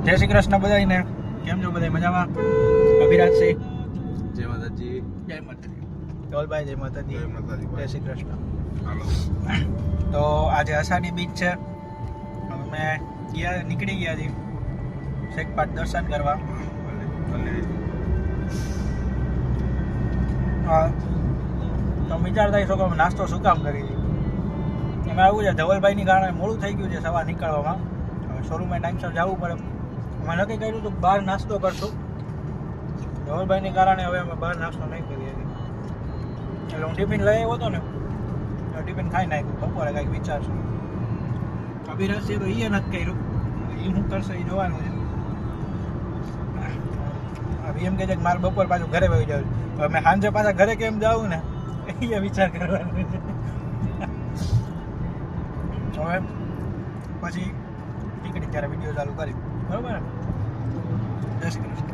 જય શ્રી કૃષ્ણ બધાને. કેમ છો બધા? મજામાં? અભિરાજસિંહ જય માતાજી. જય માતાજી. ધવલભાઈ જય માતાજી. જય માતાજી. જય શ્રી કૃષ્ણ. હાલો. તો આજે અષાઢી બીજ છે. અમે નીકળી ગયા છીએ શેખપાટ દર્શન કરવા. તો વિચારતા છો કે અમે નાસ્તો શું કામ કરી દઈએ. એમાં આવું છે, ધવલભાઈની કારણે મોડું થઈ ગયું છે સવાર નીકળવામાં. હવે શોરૂમે ટાઈમસર જવું પડે. અમે નક્કી કર્યું હતું બહાર નાસ્તો કરશું. ધવલભાઈને કારણે હવે અમે બહાર નાસ્તો નહીં કરીએ. એટલે હું ટિફિન લઈ આવ્યો હતો ને, ટિફિન ખાઈ નાખ્યું. બપોરે કાંઈક વિચારશું. અભિરાજસિંહ તો એ નથી કર્યું, એ શું કરશે એ જોવાનું છે. હવે એમ કહે છે કે મારે બપોર પાછું ઘરે વહી જવું. હવે મેં સાંજે પાછા ઘરે કેમ જાઉં ને એ વિચાર કરવાનો છે. હવે પછી નીકળી ત્યારે વિડીયો ચાલુ કરી. બરોબર ને? જય શ્રી કૃષ્ણ.